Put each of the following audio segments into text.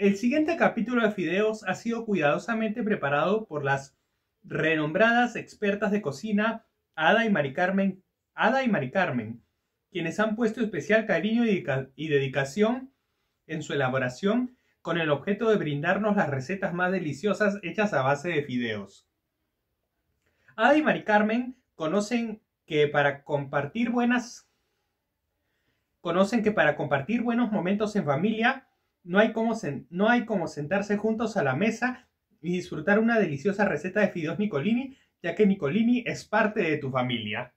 El siguiente capítulo de fideos ha sido cuidadosamente preparado por las renombradas expertas de cocina Ada y Mari Carmen, quienes han puesto especial cariño y dedicación en su elaboración con el objeto de brindarnos las recetas más deliciosas hechas a base de fideos. Ada y Mari Carmen conocen que para compartir buenos momentos en familia no hay como sentarse juntos a la mesa y disfrutar una deliciosa receta de fideos Nicolini, ya que Nicolini es parte de tu familia.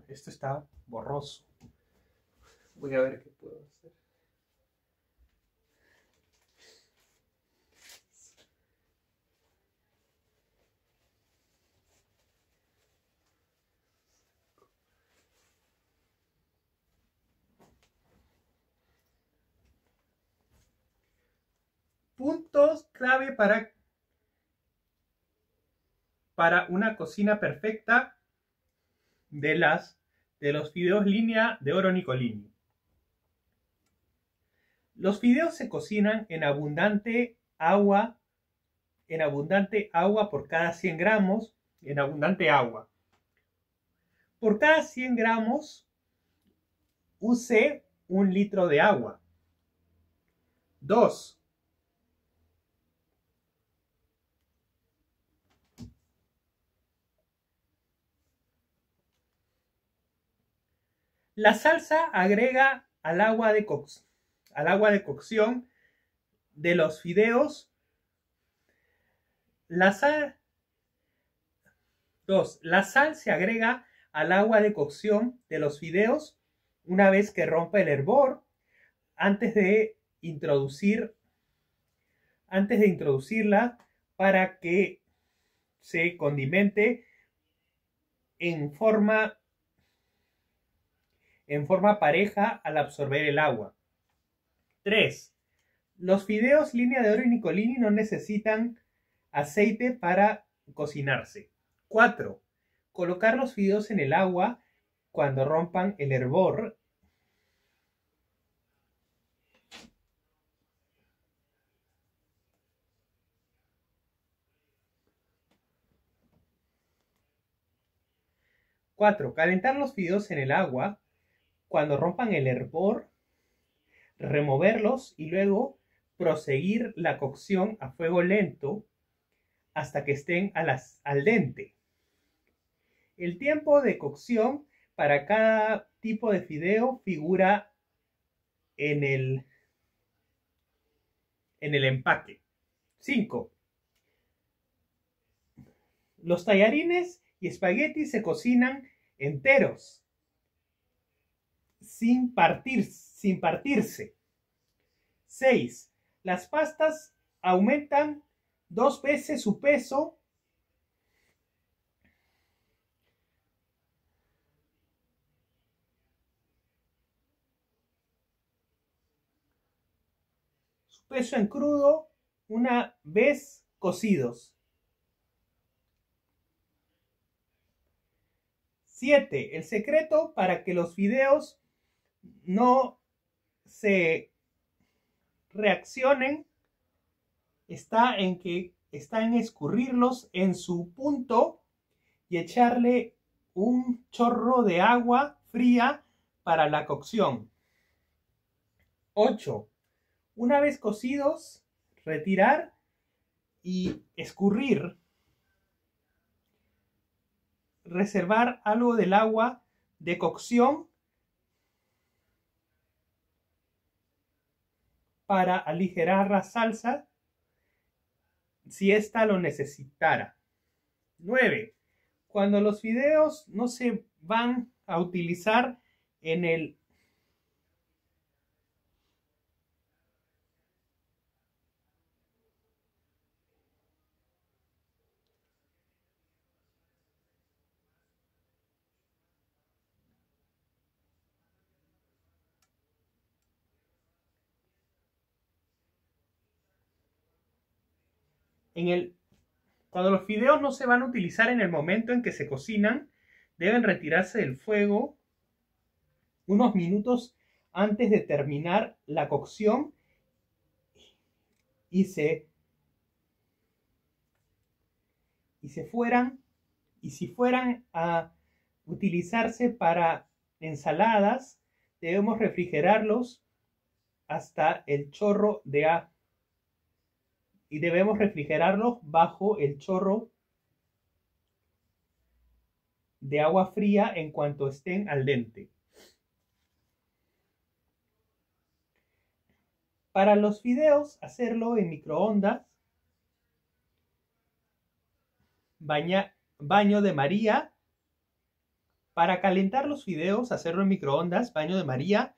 Esto está borroso. Voy a ver qué puedo hacer. Puntos clave para una cocina perfecta de los fideos línea de oro Nicolini. Los fideos se cocinan en abundante agua por cada 100 gramos, en abundante agua. Por cada 100 gramos, use 1 litro de agua. 2. La salsa agrega al agua de cocción de los fideos. La sal se agrega al agua de cocción de los fideos una vez que rompa el hervor, antes de introducirla para que se condimente en forma pareja al absorber el agua. 3. Los fideos línea de oro y Nicolini no necesitan aceite para cocinarse. 4. Colocar los fideos en el agua cuando rompan el hervor. Calentar los fideos en el agua cuando rompan el hervor, removerlos y luego proseguir la cocción a fuego lento hasta que estén al dente. El tiempo de cocción para cada tipo de fideo figura en el empaque. 5. Los tallarines y espaguetis se cocinan enteros, sin partirse. 6. Las pastas aumentan 2 veces su peso en crudo una vez cocidos. 7. El secreto para que los fideos no se reaccionen está en escurrirlos en su punto y echarle un chorro de agua fría para la cocción. 8. Una vez cocidos, retirar y escurrir. Reservar algo del agua de cocción para aligerar la salsa si ésta lo necesitara. 9. Cuando los fideos no se van a utilizar en el Cuando los fideos no se van a utilizar en el momento en que se cocinan, deben retirarse del fuego unos minutos antes de terminar la cocción y si fueran a utilizarse para ensaladas, debemos refrigerarlos hasta el chorro y debemos refrigerarlos bajo el chorro de agua fría en cuanto estén al dente. Para los fideos, hacerlo en microondas, baño de María. Para calentar los fideos, hacerlo en microondas, baño de María,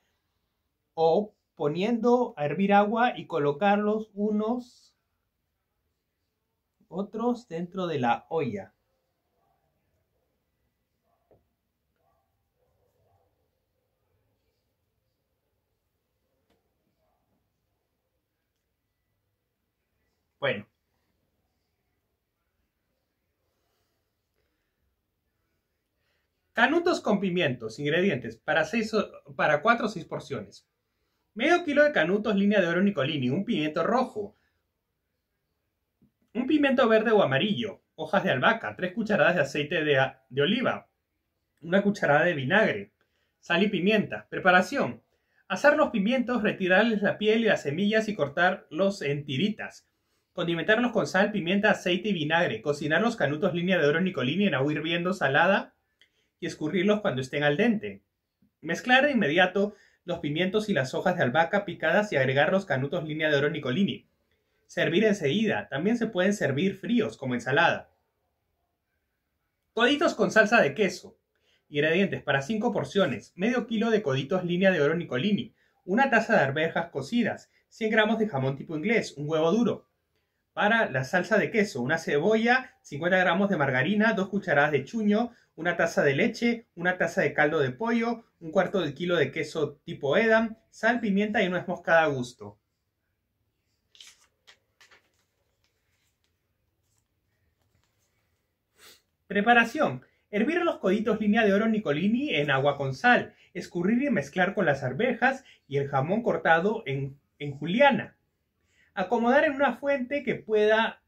o poniendo a hervir agua y colocarlos unos otros dentro de la olla. Bueno. Canutos con pimientos. Ingredientes. Para 4 o 6 porciones. Medio kilo de canutos línea de oro Nicolini. Un pimiento rojo. Un pimiento verde o amarillo. Hojas de albahaca. 3 cucharadas de aceite de oliva. Una cucharada de vinagre. Sal y pimienta. Preparación. Asar los pimientos, retirarles la piel y las semillas y cortarlos en tiritas. Condimentarlos con sal, pimienta, aceite y vinagre. Cocinar los canutos línea de oro Nicolini en agua hirviendo salada y escurrirlos cuando estén al dente. Mezclar de inmediato los pimientos y las hojas de albahaca picadas y agregar los canutos línea de oro Nicolini. Servir enseguida. También se pueden servir fríos como ensalada. Coditos con salsa de queso. Ingredientes para 5 porciones. Medio kilo de coditos línea de oro Nicolini. Una taza de arvejas cocidas. 100 gramos de jamón tipo inglés. Un huevo duro. Para la salsa de queso, una cebolla, 50 gramos de margarina, 2 cucharadas de chuño, una taza de leche, una taza de caldo de pollo, un cuarto de kilo de queso tipo Edam, sal, pimienta y nuez moscada a gusto. Preparación. Hervir los coditos línea de oro Nicolini en agua con sal, escurrir y mezclar con las arvejas y el jamón cortado en juliana. Acomodar en una fuente que pueda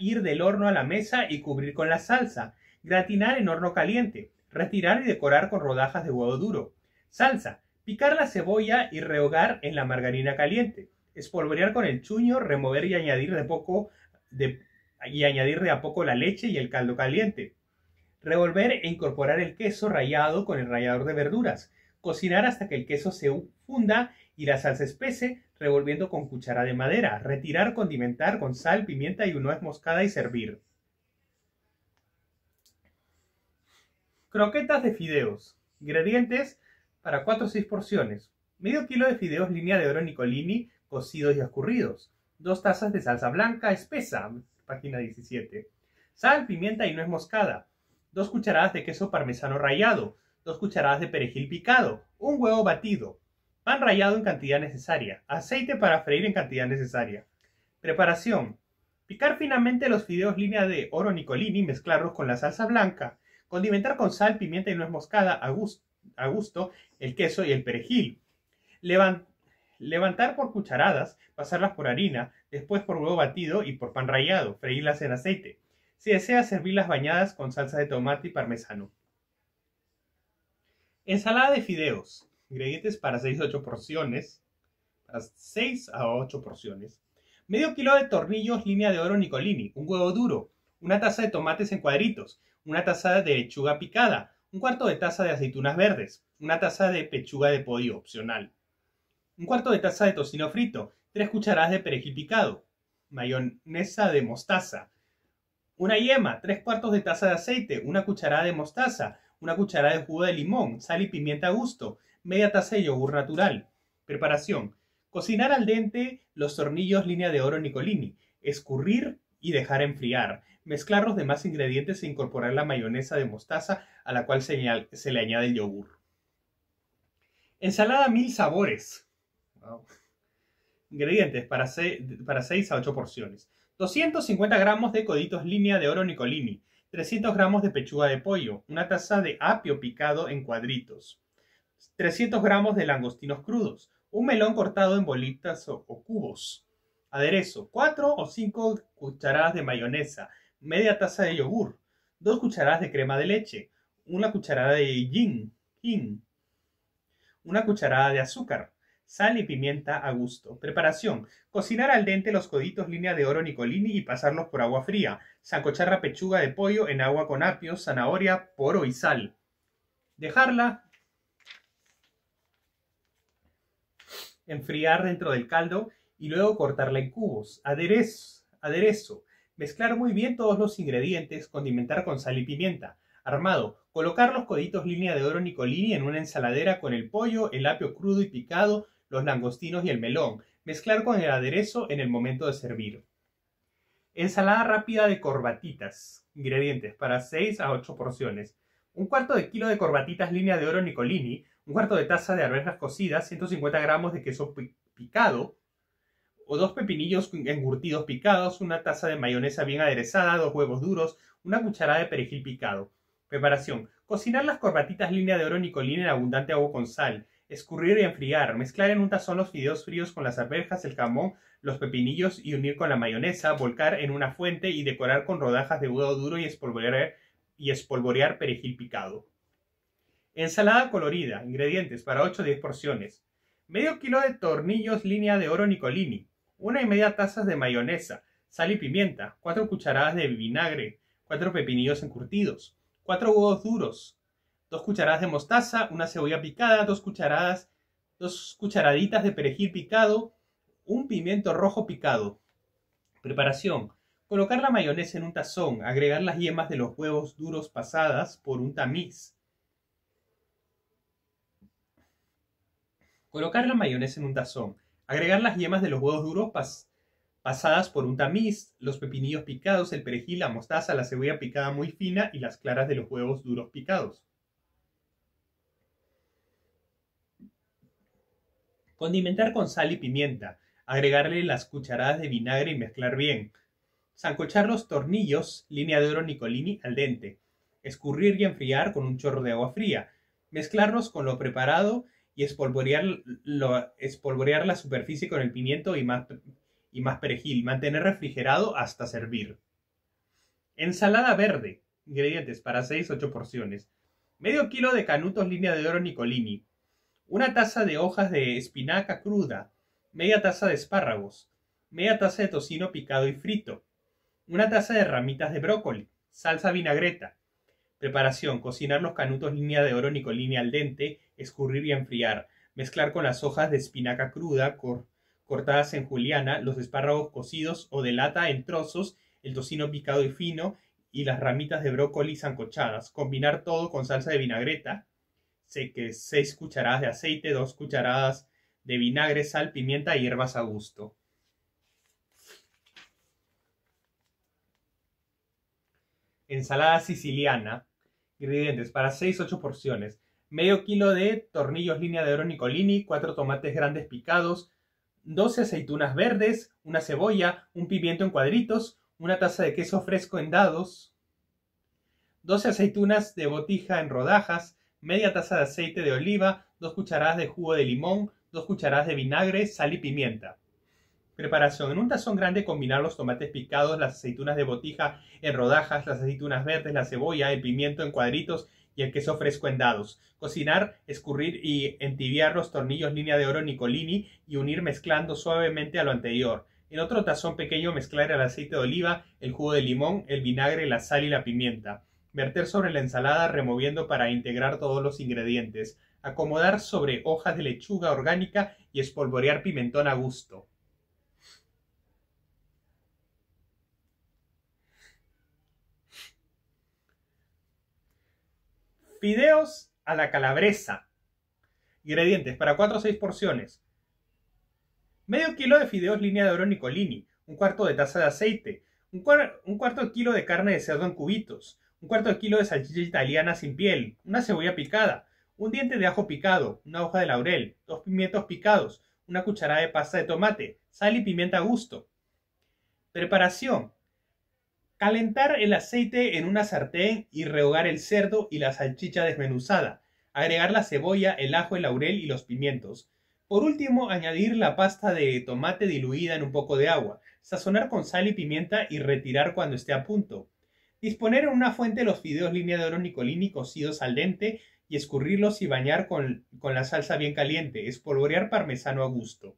ir del horno a la mesa y cubrir con la salsa. Gratinar en horno caliente. Retirar y decorar con rodajas de huevo duro. Salsa. Picar la cebolla y rehogar en la margarina caliente. Espolvorear con el chuño, remover y añadir de a poco la leche y el caldo caliente. Revolver e incorporar el queso rallado con el rallador de verduras. Cocinar hasta que el queso se funda y la salsa espese, revolviendo con cuchara de madera. Retirar, condimentar con sal, pimienta y nuez moscada y servir. Croquetas de fideos. Ingredientes para 4 o 6 porciones. Medio kilo de fideos línea de oro Nicolini cocidos y escurridos. 2 tazas de salsa blanca espesa, página 17. Sal, pimienta y nuez moscada. 2 cucharadas de queso parmesano rallado. 2 cucharadas de perejil picado. Un huevo batido. Pan rallado en cantidad necesaria. Aceite para freír en cantidad necesaria. Preparación. Picar finamente los fideos línea de oro Nicolini, mezclarlos con la salsa blanca. Condimentar con sal, pimienta y nuez moscada a gusto el queso y el perejil. Levantar por cucharadas, pasarlas por harina, después por huevo batido y por pan rallado. Freírlas en aceite. Si desea, servirlas bañadas con salsa de tomate y parmesano. Ensalada de fideos. Ingredientes para 6 a 8 porciones. Para 6 a 8 porciones. Medio kilo de tornillos línea de oro Nicolini. Un huevo duro. Una taza de tomates en cuadritos. Una taza de lechuga picada. Un cuarto de taza de aceitunas verdes. Una taza de pechuga de pollo opcional. Un cuarto de taza de tocino frito. 3 cucharadas de perejil picado. Mayonesa de mostaza. Una yema. 3 cuartos de taza de aceite. Una cucharada de mostaza. Una cucharada de jugo de limón. Sal y pimienta a gusto. Media taza de yogur natural. Preparación. Cocinar al dente los tornillos línea de oro Nicolini. Escurrir y dejar enfriar. Mezclar los demás ingredientes e incorporar la mayonesa de mostaza a la cual se le añade el yogur. Ensalada 1000 sabores. Wow. Ingredientes para 6 a 8 porciones. 250 gramos de coditos línea de oro Nicolini, 300 gramos de pechuga de pollo, una taza de apio picado en cuadritos, 300 gramos de langostinos crudos, un melón cortado en bolitas o cubos, aderezo, 4 o 5 cucharadas de mayonesa, media taza de yogur, 2 cucharadas de crema de leche, una cucharada de gin, una cucharada de azúcar, sal y pimienta a gusto. Preparación: cocinar al dente los coditos línea de oro Nicolini y pasarlos por agua fría. Sancochar la pechuga de pollo en agua con apio, zanahoria, poro y sal. Dejarla enfriar dentro del caldo y luego cortarla en cubos. Aderezo. Mezclar muy bien todos los ingredientes, condimentar con sal y pimienta. Armado: colocar los coditos línea de oro Nicolini en una ensaladera con el pollo, el apio crudo y picado, los langostinos y el melón. Mezclar con el aderezo en el momento de servir. Ensalada rápida de corbatitas. Ingredientes para 6 a 8 porciones. Un cuarto de kilo de corbatitas línea de oro Nicolini, un cuarto de taza de arvejas cocidas, 150 gramos de queso picado, o 2 pepinillos encurtidos picados, una taza de mayonesa bien aderezada, 2 huevos duros, una cucharada de perejil picado. Preparación: cocinar las corbatitas línea de oro Nicolini en abundante agua con sal, escurrir y enfriar, mezclar en un tazón los fideos fríos con las arvejas, el jamón, los pepinillos y unir con la mayonesa, volcar en una fuente y decorar con rodajas de huevo duro y espolvorear perejil picado. Ensalada colorida. Ingredientes para 8 o 10 porciones. Medio kilo de tornillos línea de oro Nicolini, 1,5 tazas de mayonesa, sal y pimienta, 4 cucharadas de vinagre, 4 pepinillos encurtidos, 4 huevos duros, 2 cucharadas de mostaza, una cebolla picada, 2 cucharaditas de perejil picado, un pimiento rojo picado. Preparación: colocar la mayonesa en un tazón, agregar las yemas de los huevos duros pasadas por un tamiz. Colocar la mayonesa en un tazón, agregar las yemas de los huevos duros pasadas por un tamiz, los pepinillos picados, el perejil, la mostaza, la cebolla picada muy fina y las claras de los huevos duros picados. Condimentar con sal y pimienta, agregarle las cucharadas de vinagre y mezclar bien. Sancochar los tornillos línea de oro Nicolini al dente, escurrir y enfriar con un chorro de agua fría, mezclarlos con lo preparado y espolvorear la superficie con el pimiento y más perejil. Mantener refrigerado hasta servir. Ensalada verde. Ingredientes para 6 a 8 porciones. Medio kilo de canutos línea de oro Nicolini, una taza de hojas de espinaca cruda, media taza de espárragos, media taza de tocino picado y frito, una taza de ramitas de brócoli, salsa vinagreta. Preparación: cocinar los canutos línea de oro Nicolini al dente, escurrir y enfriar, mezclar con las hojas de espinaca cruda cortadas en juliana, los espárragos cocidos o de lata en trozos, el tocino picado y fino y las ramitas de brócoli sancochadas. Combinar todo con salsa de vinagreta, 6 cucharadas de aceite, 2 cucharadas de vinagre, sal, pimienta y hierbas a gusto. Ensalada siciliana. Ingredientes para 6 a 8 porciones. Medio kilo de tornillos línea de oro Nicolini, 4 tomates grandes picados, 12 aceitunas verdes, una cebolla, un pimiento en cuadritos, una taza de queso fresco en dados, 12 aceitunas de botija en rodajas, media taza de aceite de oliva, 2 cucharadas de jugo de limón, 2 cucharadas de vinagre, sal y pimienta. Preparación: en un tazón grande combinar los tomates picados, las aceitunas de botija en rodajas, las aceitunas verdes, la cebolla, el pimiento en cuadritos y el queso fresco en dados. Cocinar, escurrir y entibiar los tornillos línea de oro Nicolini y unir mezclando suavemente a lo anterior. En otro tazón pequeño mezclar el aceite de oliva, el jugo de limón, el vinagre, la sal y la pimienta. Verter sobre la ensalada removiendo para integrar todos los ingredientes. Acomodar sobre hojas de lechuga orgánica y espolvorear pimentón a gusto. Fideos a la calabresa. Ingredientes para 4 o 6 porciones. Medio kilo de fideos línea de oro Nicolini, un cuarto de taza de aceite, un cuarto de kilo de carne de cerdo en cubitos, un cuarto de kilo de salchicha italiana sin piel, una cebolla picada, un diente de ajo picado, una hoja de laurel, 2 pimientos picados, una cucharada de pasta de tomate, sal y pimienta a gusto. Preparación. Calentar el aceite en una sartén y rehogar el cerdo y la salchicha desmenuzada. Agregar la cebolla, el ajo, el laurel y los pimientos. Por último, añadir la pasta de tomate diluida en un poco de agua. Sazonar con sal y pimienta y retirar cuando esté a punto. Disponer en una fuente los fideos línea de oro Nicolini cocidos al dente y escurrirlos y bañar con la salsa bien caliente. Espolvorear parmesano a gusto.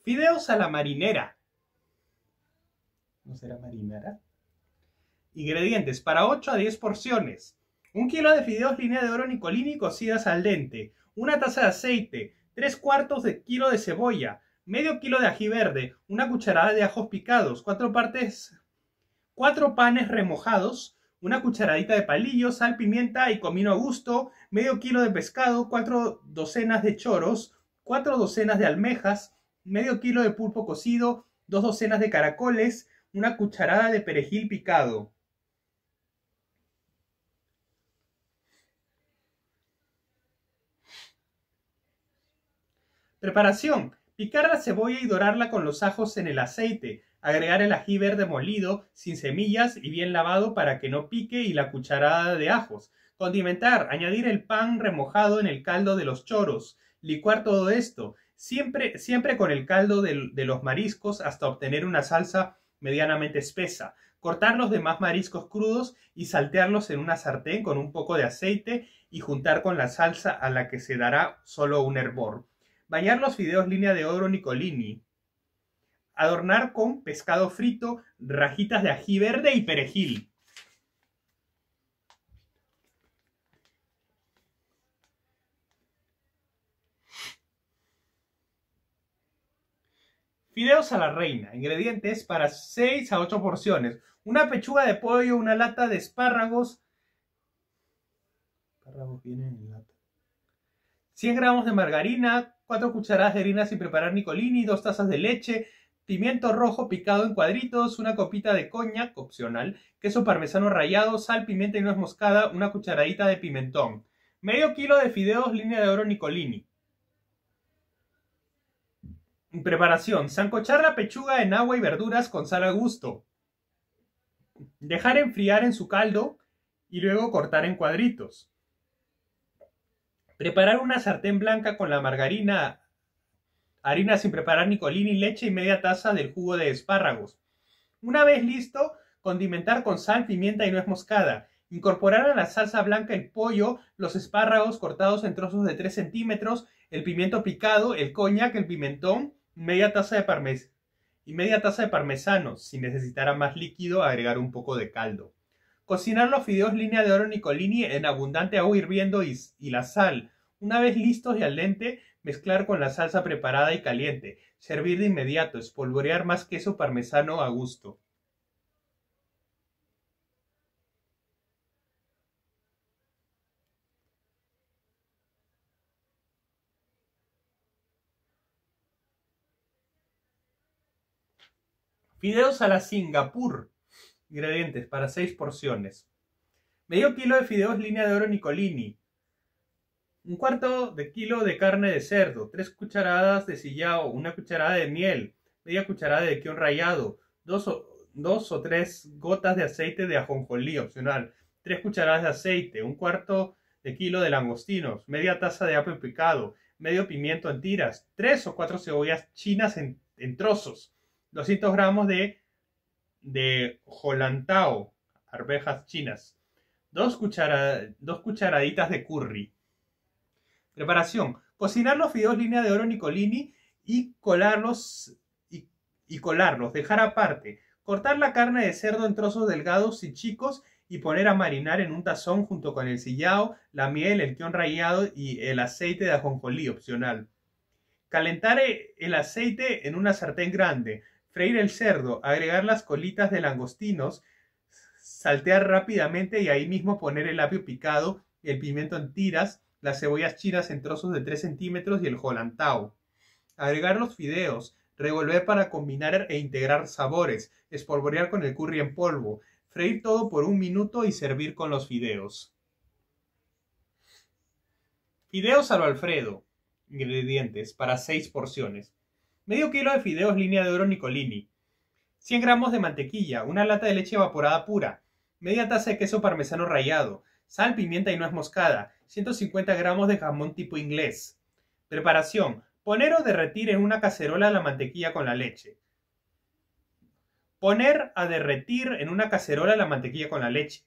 Fideos a la marinera. ¿No será marinera? Ingredientes para 8 a 10 porciones. 1 kilo de fideos línea de oro Nicolini cocidas al dente. 1 taza de aceite. 3/4 de kilo de cebolla. Medio kilo de ají verde. 1 cucharada de ajos picados. 4 panes remojados. 1 cucharadita de palillos, sal, pimienta y comino a gusto. Medio kilo de pescado. 4 docenas de choros. 4 docenas de almejas. Medio kilo de pulpo cocido. 2 docenas de caracoles. 1 cucharada de perejil picado. Preparación. Picar la cebolla y dorarla con los ajos en el aceite. Agregar el ají verde molido, sin semillas y bien lavado para que no pique y la cucharada de ajos. Condimentar. Añadir el pan remojado en el caldo de los choros. Licuar todo esto. Siempre con el caldo de los mariscos hasta obtener una salsa medianamente espesa. Cortar los demás mariscos crudos y saltearlos en una sartén con un poco de aceite y juntar con la salsa a la que se dará solo un hervor. Bañar los fideos línea de oro Nicolini. Adornar con pescado frito, rajitas de ají verde y perejil. Fideos a la reina. Ingredientes para 6 a 8 porciones. 1 pechuga de pollo, 1 lata de espárragos. Espárragos vienen en lata. 100 gramos de margarina, 4 cucharadas de harina sin preparar Nicolini, 2 tazas de leche, pimiento rojo picado en cuadritos, 1 copita de coñac, opcional, queso parmesano rallado, sal, pimienta y nuez moscada, 1 cucharadita de pimentón. Medio kilo de fideos línea de oro Nicolini. Preparación. Sancochar la pechuga en agua y verduras con sal a gusto. Dejar enfriar en su caldo y luego cortar en cuadritos. Preparar una sartén blanca con la margarina, harina sin preparar Nicolini, leche y media taza del jugo de espárragos. Una vez listo, condimentar con sal, pimienta y nuez moscada. Incorporar a la salsa blanca el pollo, los espárragos cortados en trozos de 3 centímetros, el pimiento picado, el coñac, el pimentón, media taza de parmesano. Si necesitara más líquido, agregar un poco de caldo. Cocinar los fideos línea de oro Nicolini en abundante agua hirviendo y la sal. Una vez listos y al dente, mezclar con la salsa preparada y caliente. Servir de inmediato. Espolvorear más queso parmesano a gusto. Fideos a la Singapur. Ingredientes para 6 porciones. Medio kilo de fideos línea de oro Nicolini. 1/4 de kilo de carne de cerdo. 3 cucharadas de sillao. 1 cucharada de miel. Media cucharada de kion rallado. 2 o 3 gotas de aceite de ajonjolí, opcional. 3 cucharadas de aceite. 1/4 de kilo de langostinos. Media taza de apio picado. Medio pimiento en tiras. 3 o 4 cebollas chinas en trozos. 200 gramos de holantao, arvejas chinas. 2 cucharaditas de curry. Preparación. Cocinar los fideos línea de oro Nicolini y colarlos. Dejar aparte. Cortar la carne de cerdo en trozos delgados y chicos y poner a marinar en un tazón junto con el sillao, la miel, el kion rallado y el aceite de ajonjolí opcional. Calentar el aceite en una sartén grande, freír el cerdo, agregar las colitas de langostinos, saltear rápidamente y ahí mismo poner el apio picado, el pimiento en tiras, las cebollas chinas en trozos de 3 centímetros y el holantao. Agregar los fideos, revolver para combinar e integrar sabores, espolvorear con el curry en polvo, freír todo por 1 minuto y servir con los fideos. Fideos a lo Alfredo. Ingredientes para 6 porciones. Medio kilo de fideos línea de oro Nicolini. 100 gramos de mantequilla, una lata de leche evaporada pura, media taza de queso parmesano rallado, sal, pimienta y nuez moscada, 150 gramos de jamón tipo inglés. Preparación. Poner o derretir en una cacerola la mantequilla con la leche. Poner a derretir en una cacerola la mantequilla con la leche.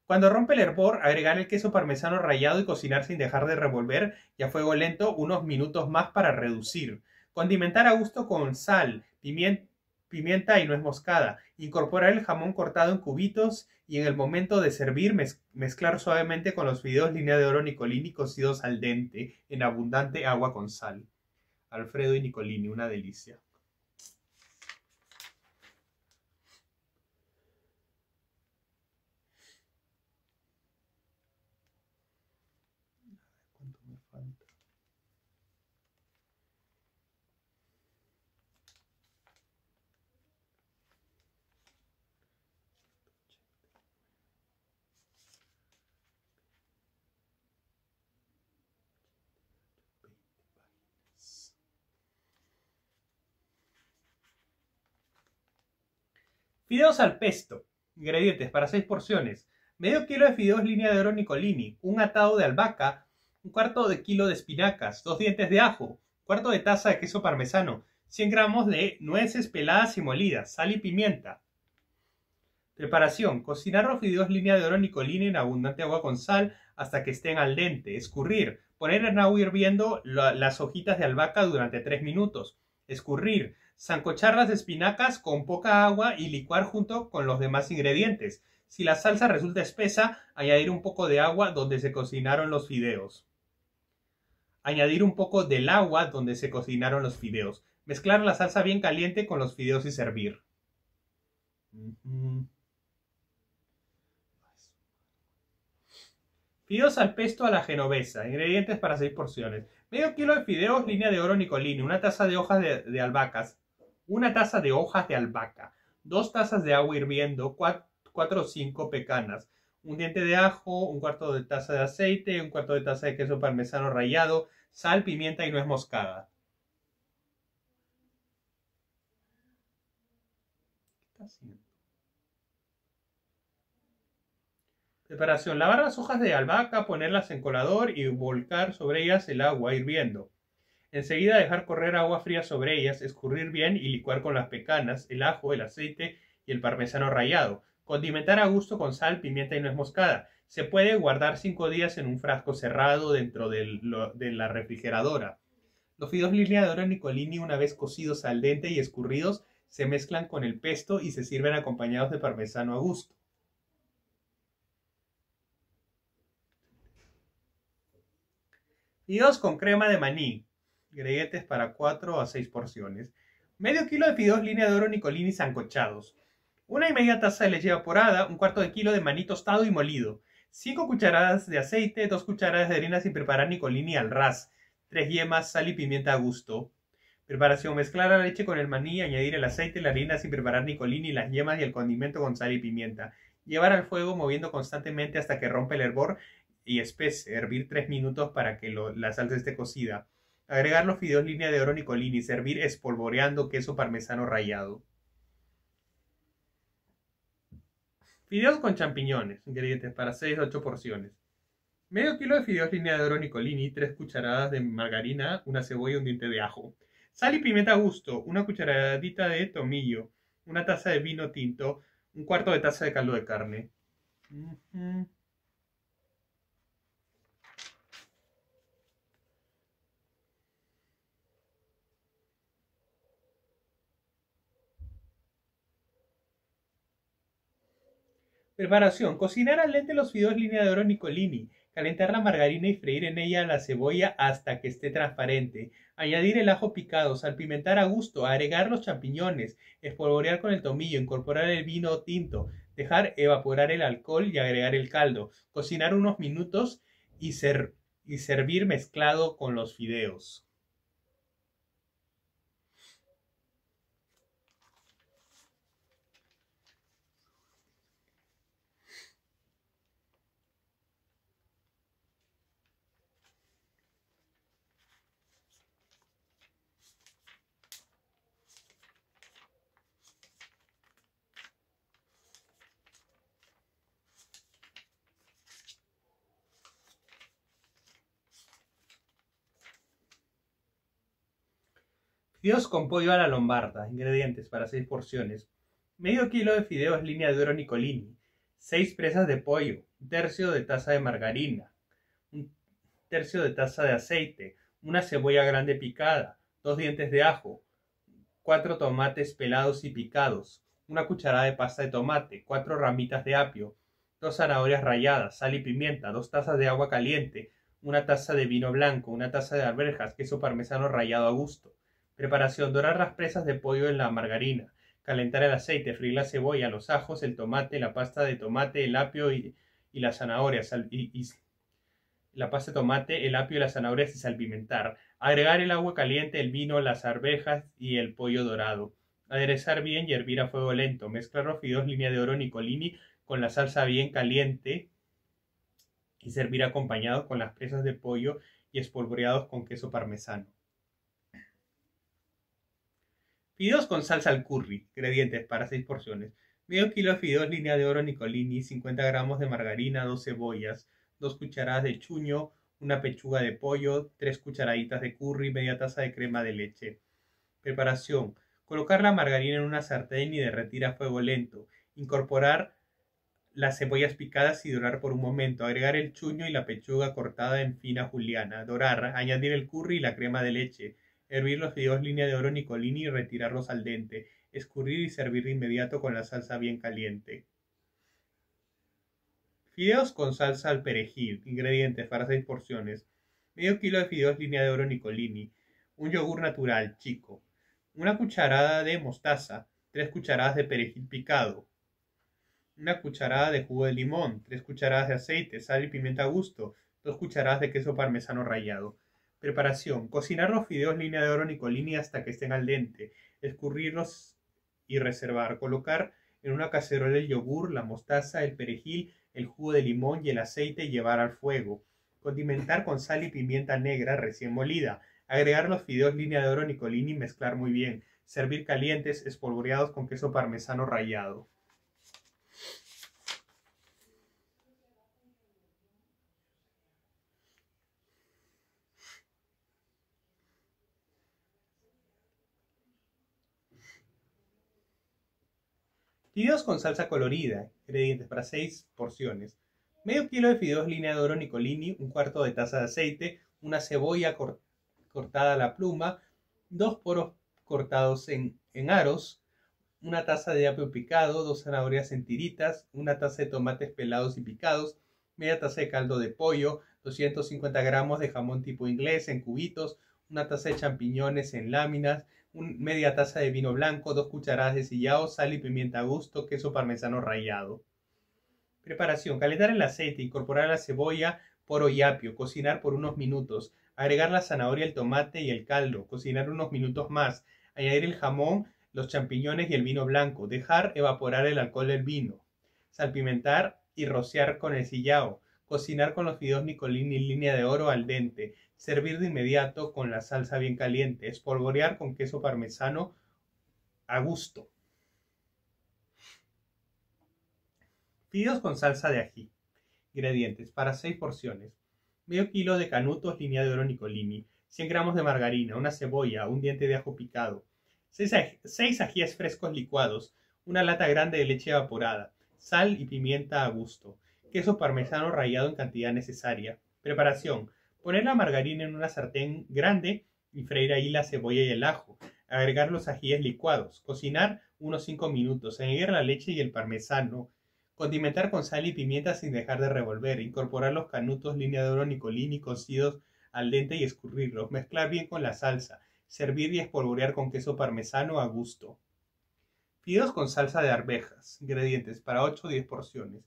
Cuando rompe el hervor, agregar el queso parmesano rallado y cocinar sin dejar de revolver y a fuego lento unos minutos más para reducir. Condimentar a gusto con sal, pimienta y nuez moscada. Incorporar el jamón cortado en cubitos y en el momento de servir mezclar suavemente con los fideos línea de oro Nicolini cocidos al dente en abundante agua con sal. Alfredo y Nicolini, una delicia. ¿Cuánto me falta? Fideos al pesto. Ingredientes para 6 porciones. Medio kilo de fideos línea de oro Nicolini, un atado de albahaca, un cuarto de kilo de espinacas, 2 dientes de ajo, cuarto de taza de queso parmesano, 100 gramos de nueces peladas y molidas, sal y pimienta. Preparación. Cocinar los fideos línea de oro Nicolini en abundante agua con sal hasta que estén al dente. Escurrir. Poner en agua hirviendo las hojitas de albahaca durante 3 minutos. Escurrir. Sancochar las espinacas con poca agua y licuar junto con los demás ingredientes. Si la salsa resulta espesa, añadir un poco de agua donde se cocinaron los fideos. Añadir un poco del agua donde se cocinaron los fideos. Mezclar la salsa bien caliente con los fideos y servir. Fideos al pesto a la genovesa. Ingredientes para 6 porciones. Medio kilo de fideos línea de oro Nicolini. Una taza de hojas de albahacas. Una taza de hojas de albahaca. 2 tazas de agua hirviendo. 4 o 5 pecanas. Un diente de ajo. Un cuarto de taza de aceite. Un cuarto de taza de queso parmesano rallado. Sal, pimienta y nuez moscada. ¿Qué está haciendo? Preparación. Lavar las hojas de albahaca, ponerlas en colador y volcar sobre ellas el agua hirviendo. Enseguida dejar correr agua fría sobre ellas, escurrir bien y licuar con las pecanas, el ajo, el aceite y el parmesano rallado. Condimentar a gusto con sal, pimienta y nuez moscada. Se puede guardar 5 días en un frasco cerrado dentro de la refrigeradora. Los fideos línea de oro Nicolini, una vez cocidos al dente y escurridos, se mezclan con el pesto y se sirven acompañados de parmesano a gusto. Fideos con crema de maní. Ingredientes para 4 a 6 porciones. Medio kilo de fideos línea de oro Nicolini sancochados. 1,5 taza de leche evaporada, un cuarto de kilo de maní tostado y molido. 5 cucharadas de aceite, 2 cucharadas de harina sin preparar Nicolini al ras. 3 yemas, sal y pimienta a gusto. Preparación. Mezclar la leche con el maní, añadir el aceite, la harina sin preparar Nicolini, las yemas y el condimento con sal y pimienta. Llevar al fuego moviendo constantemente hasta que rompe el hervor y espese. Hervir 3 minutos para que la salsa esté cocida. Agregar los fideos línea de oro Nicolini. Servir espolvoreando queso parmesano rallado. Fideos con champiñones. Ingredientes para 6 a 8 porciones. Medio kilo de fideos línea de oro Nicolini, 3 cucharadas de margarina, una cebolla y un diente de ajo. Sal y pimienta a gusto, una cucharadita de tomillo, una taza de vino tinto, un cuarto de taza de caldo de carne. Preparación. Cocinar al dente los fideos línea de oro Nicolini. Calentar la margarina y freír en ella la cebolla hasta que esté transparente. Añadir el ajo picado, salpimentar a gusto, agregar los champiñones, espolvorear con el tomillo, incorporar el vino tinto, dejar evaporar el alcohol y agregar el caldo. Cocinar unos minutos y servir mezclado con los fideos. Fideos con pollo a la lombarda. Ingredientes para 6 porciones. Medio kilo de fideos línea de oro Nicolini. 6 presas de pollo. Un tercio de taza de margarina. Un tercio de taza de aceite. Una cebolla grande picada. 2 dientes de ajo. 4 tomates pelados y picados. Una cucharada de pasta de tomate. 4 ramitas de apio. 2 zanahorias ralladas. Sal y pimienta. 2 tazas de agua caliente. Una taza de vino blanco. Una taza de arvejas. Queso parmesano rallado a gusto. Preparación. Dorar las presas de pollo en la margarina. Calentar el aceite. Freír la cebolla, los ajos, el tomate, la pasta de tomate, el apio y la zanahoria. La pasta de tomate, el apio y las zanahorias y salpimentar. Agregar el agua caliente, el vino, las arvejas y el pollo dorado. Aderezar bien y hervir a fuego lento. Mezclar los fideos línea de oro Nicolini con la salsa bien caliente y servir acompañado con las presas de pollo y espolvoreados con queso parmesano. Fideos con salsa al curry. Ingredientes para 6 porciones. Medio kilo de fideos línea de oro Nicolini, 50 gramos de margarina, 2 cebollas, 2 cucharadas de chuño, una pechuga de pollo, 3 cucharaditas de curry, media taza de crema de leche. Preparación. Colocar la margarina en una sartén y derretir a fuego lento. Incorporar las cebollas picadas y dorar por un momento. Agregar el chuño y la pechuga cortada en fina juliana. Dorar. Añadir el curry y la crema de leche. Hervir los fideos línea de oro Nicolini y retirarlos al dente. Escurrir y servir de inmediato con la salsa bien caliente. Fideos con salsa al perejil. Ingredientes para 6 porciones. Medio kilo de fideos línea de oro Nicolini. Un yogur natural chico. Una cucharada de mostaza. 3 cucharadas de perejil picado. Una cucharada de jugo de limón. 3 cucharadas de aceite, sal y pimienta a gusto. 2 cucharadas de queso parmesano rallado. Preparación. Cocinar los fideos línea de oro Nicolini hasta que estén al dente. Escurrirlos y reservar. Colocar en una cacerola el yogur, la mostaza, el perejil, el jugo de limón y el aceite y llevar al fuego. Condimentar con sal y pimienta negra recién molida. Agregar los fideos línea de oro Nicolini y mezclar muy bien. Servir calientes, espolvoreados con queso parmesano rallado. Fideos con salsa colorida. Ingredientes para 6 porciones. Medio kilo de fideos línea de oro Nicolini, un cuarto de taza de aceite, una cebolla cortada a la pluma, 2 poros cortados en aros, una taza de apio picado, 2 zanahorias en tiritas, una taza de tomates pelados y picados, media taza de caldo de pollo, 250 gramos de jamón tipo inglés en cubitos, una taza de champiñones en láminas, media taza de vino blanco, 2 cucharadas de sillao, sal y pimienta a gusto, queso parmesano rallado. Preparación. Calentar el aceite, incorporar la cebolla, poro y apio, cocinar por unos minutos, agregar la zanahoria, el tomate y el caldo, cocinar unos minutos más, añadir el jamón, los champiñones y el vino blanco, dejar evaporar el alcohol del vino, salpimentar y rociar con el sillao, cocinar con los fideos Nicolini línea de oro al dente, servir de inmediato con la salsa bien caliente, espolvorear con queso parmesano a gusto. Fideos con salsa de ají. Ingredientes para 6 porciones. Medio kilo de canutos línea de oro Nicolini, 100 gramos de margarina, una cebolla, un diente de ajo picado, 6 ajíes frescos licuados, una lata grande de leche evaporada, sal y pimienta a gusto, queso parmesano rallado en cantidad necesaria. Preparación. Poner la margarina en una sartén grande y freír ahí la cebolla y el ajo. Agregar los ajíes licuados. Cocinar unos 5 minutos. Añadir la leche y el parmesano. Condimentar con sal y pimienta sin dejar de revolver. Incorporar los canutos línea de oro Nicolini cocidos al dente y escurrirlos. Mezclar bien con la salsa. Servir y espolvorear con queso parmesano a gusto. Fideos con salsa de arvejas. Ingredientes para 8 o 10 porciones.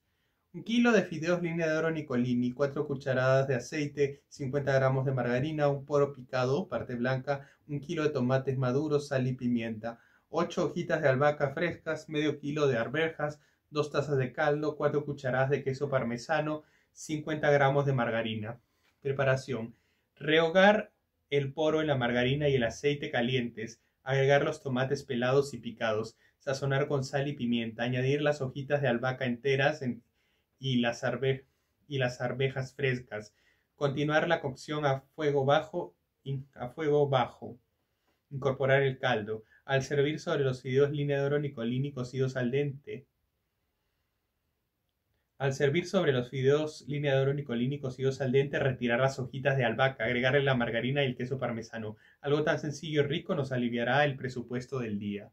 1 kilo de fideos línea de oro Nicolini, 4 cucharadas de aceite, 50 gramos de margarina, un poro picado, parte blanca, 1 kilo de tomates maduros, sal y pimienta, 8 hojitas de albahaca frescas, medio kilo de arvejas, 2 tazas de caldo, 4 cucharadas de queso parmesano, 50 gramos de margarina. Preparación. Rehogar el poro en la margarina y el aceite calientes. Agregar los tomates pelados y picados. Sazonar con sal y pimienta. Añadir las hojitas de albahaca enteras y las arvejas frescas. Continuar la cocción a fuego bajo. Incorporar el caldo. Al servir sobre los fideos línea de oro Nicolini cocidos al dente. Retirar las hojitas de albahaca, agregarle la margarina y el queso parmesano. Algo tan sencillo y rico nos aliviará el presupuesto del día.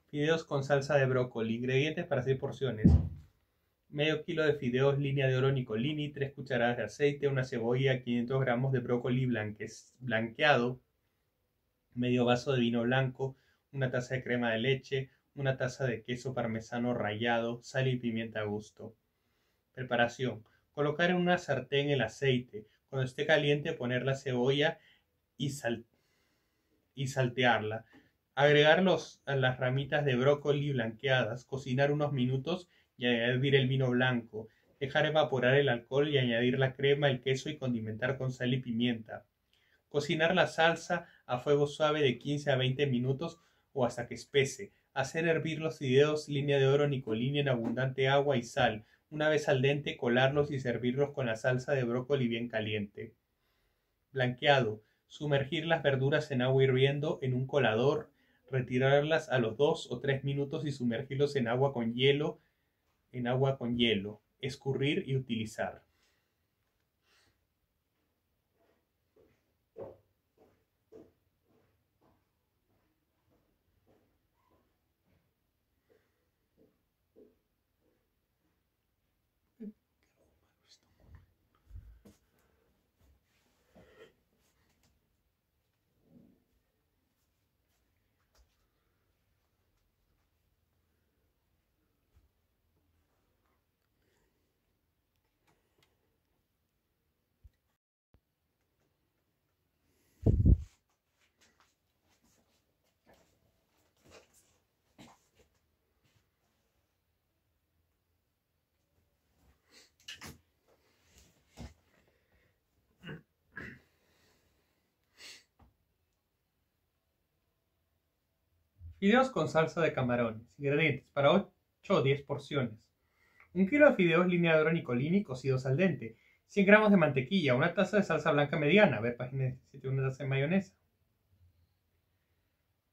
Fideos con salsa de brócoli. Ingredientes para 6 porciones. Medio kilo de fideos línea de oro Nicolini, 3 cucharadas de aceite, una cebolla, 500 gramos de brócoli blanqueado, medio vaso de vino blanco, una taza de crema de leche, una taza de queso parmesano rallado, sal y pimienta a gusto. Preparación. Colocar en una sartén el aceite. Cuando esté caliente, poner la cebolla y saltearla. Agregar las ramitas de brócoli blanqueadas, cocinar unos minutos y añadir el vino blanco. Dejar evaporar el alcohol y añadir la crema, el queso y condimentar con sal y pimienta. Cocinar la salsa a fuego suave de 15 a 20 minutos o hasta que espese. Hacer hervir los fideos línea de oro Nicolini en abundante agua y sal. Una vez al dente, colarlos y servirlos con la salsa de brócoli bien caliente. Blanqueado. Sumergir las verduras en agua hirviendo en un colador. Retirarlas a los 2 o 3 minutos y sumergirlos en agua con hielo. Escurrir y utilizar. Fideos con salsa de camarones. Ingredientes para 8 o 10 porciones. 1 kilo de fideos línea de oro Nicolini cocidos al dente. 100 gramos de mantequilla. Una taza de salsa blanca mediana. Ver página 17. Una taza de mayonesa.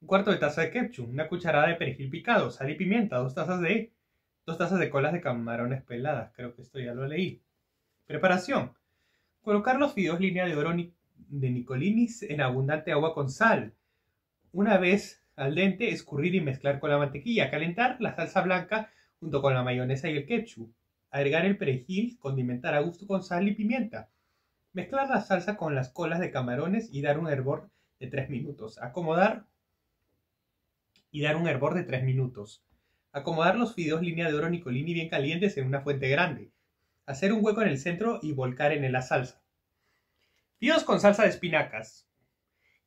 Un cuarto de taza de ketchup. Una cucharada de perejil picado. Sal y pimienta. 2 tazas de colas de camarones peladas. Creo que esto ya lo leí. Preparación. Colocar los fideos línea de oro de Nicolini en abundante agua con sal. Una vez al dente, escurrir y mezclar con la mantequilla. Calentar la salsa blanca junto con la mayonesa y el ketchup. Agregar el perejil, condimentar a gusto con sal y pimienta. Mezclar la salsa con las colas de camarones y dar un hervor de 3 minutos. Acomodar los fideos línea de oro Nicolini bien calientes en una fuente grande. Hacer un hueco en el centro y volcar en él la salsa. Fideos con salsa de espinacas.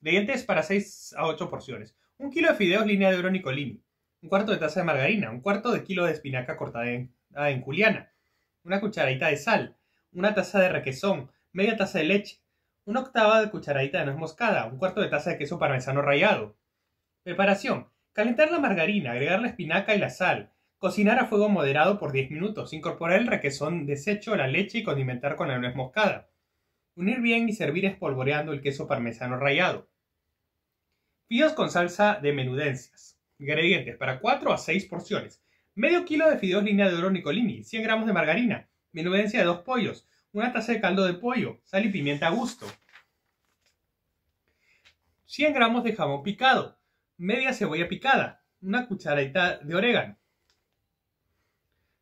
Ingredientes para 6 a 8 porciones. 1 kilo de fideos línea de oro Nicolini. Un cuarto de taza de margarina. Un cuarto de kilo de espinaca cortada en juliana. Una cucharadita de sal. Una taza de requesón. Media taza de leche. Una octava de cucharadita de nuez moscada. Un cuarto de taza de queso parmesano rallado. Preparación. Calentar la margarina. Agregar la espinaca y la sal. Cocinar a fuego moderado por 10 minutos. Incorporar el requesón deshecho, la leche y condimentar con la nuez moscada. Unir bien y servir espolvoreando el queso parmesano rallado. Fideos con salsa de menudencias. Ingredientes para 4 a 6 porciones. Medio kilo de fideos línea de oro Nicolini, 100 gramos de margarina, menudencia de 2 pollos, una taza de caldo de pollo, sal y pimienta a gusto. 100 gramos de jamón picado, media cebolla picada, una cucharadita de orégano.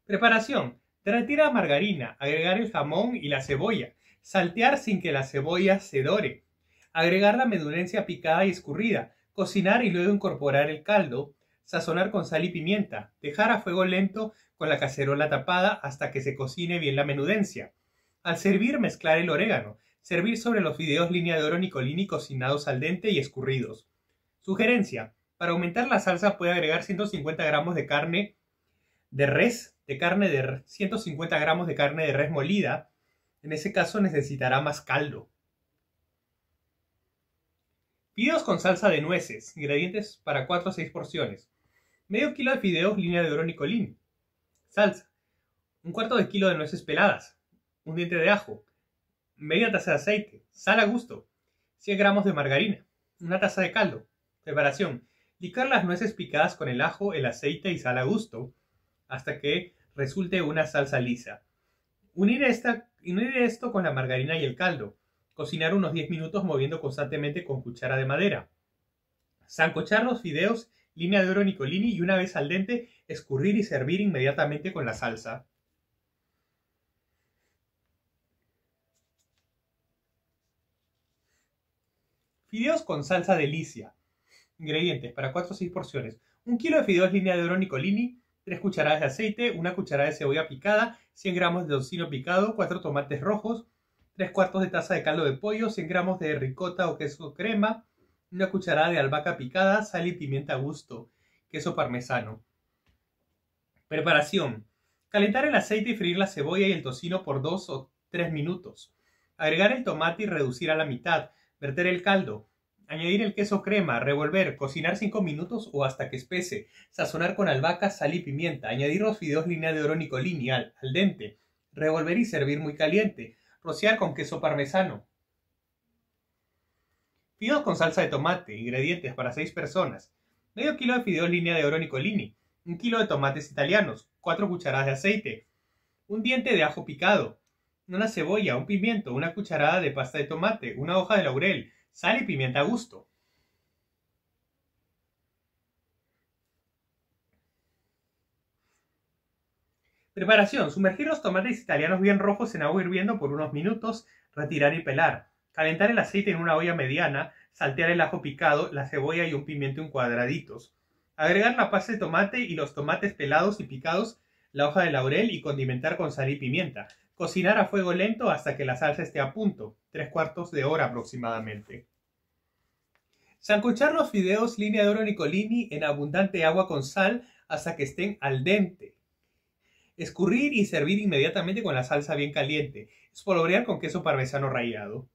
Preparación. Derretir la margarina, agregar el jamón y la cebolla, saltear sin que la cebolla se dore, agregar la menudencia picada y escurrida, cocinar y luego incorporar el caldo, sazonar con sal y pimienta, dejar a fuego lento con la cacerola tapada hasta que se cocine bien la menudencia. Al servir, mezclar el orégano, servir sobre los fideos línea de oro Nicolini cocinados al dente y escurridos. Sugerencia: para aumentar la salsa puede agregar 150 gramos de carne de res, 150 gramos de carne de res molida. En ese caso necesitará más caldo. Fideos con salsa de nueces. Ingredientes para 4 a 6 porciones. Medio kilo de fideos línea de oro Nicolini. Salsa. Un cuarto de kilo de nueces peladas. Un diente de ajo. Media taza de aceite. Sal a gusto. 100 gramos de margarina. Una taza de caldo. Preparación. Licuar las nueces picadas con el ajo, el aceite y sal a gusto hasta que resulte una salsa lisa. Unir esto con la margarina y el caldo. Cocinar unos 10 minutos moviendo constantemente con cuchara de madera. Sancochar los fideos línea de oro Nicolini y una vez al dente, escurrir y servir inmediatamente con la salsa. Fideos con salsa delicia. Ingredientes para 4 o 6 porciones. 1 kilo de fideos línea de oro Nicolini, 3 cucharadas de aceite, una cucharada de cebolla picada, 100 gramos de tocino picado, 4 tomates rojos, 3 cuartos de taza de caldo de pollo, 100 gramos de ricota o queso crema, una cucharada de albahaca picada, sal y pimienta a gusto, queso parmesano. Preparación. Calentar el aceite y freír la cebolla y el tocino por 2 o 3 minutos. Agregar el tomate y reducir a la mitad. Verter el caldo. Añadir el queso crema, revolver, cocinar 5 minutos o hasta que espese. Sazonar con albahaca, sal y pimienta. Añadir los fideos línea de oro Nicolini al dente. Revolver y servir muy caliente. Rociar con queso parmesano. Fideos con salsa de tomate. Ingredientes para 6 personas. Medio kilo de fideos línea de oro Nicolini. 1 kilo de tomates italianos. 4 cucharadas de aceite. Un diente de ajo picado. Una cebolla, un pimiento, una cucharada de pasta de tomate, una hoja de laurel, sal y pimienta a gusto. Preparación. Sumergir los tomates italianos bien rojos en agua hirviendo por unos minutos, retirar y pelar. Calentar el aceite en una olla mediana, saltear el ajo picado, la cebolla y un pimiento en cuadraditos. Agregar la pasta de tomate y los tomates pelados y picados, la hoja de laurel y condimentar con sal y pimienta. Cocinar a fuego lento hasta que la salsa esté a punto, 3/4 de hora aproximadamente. Sancochar los fideos línea de oro Nicolini en abundante agua con sal hasta que estén al dente. Escurrir y servir inmediatamente con la salsa bien caliente. Espolvorear con queso parmesano rallado.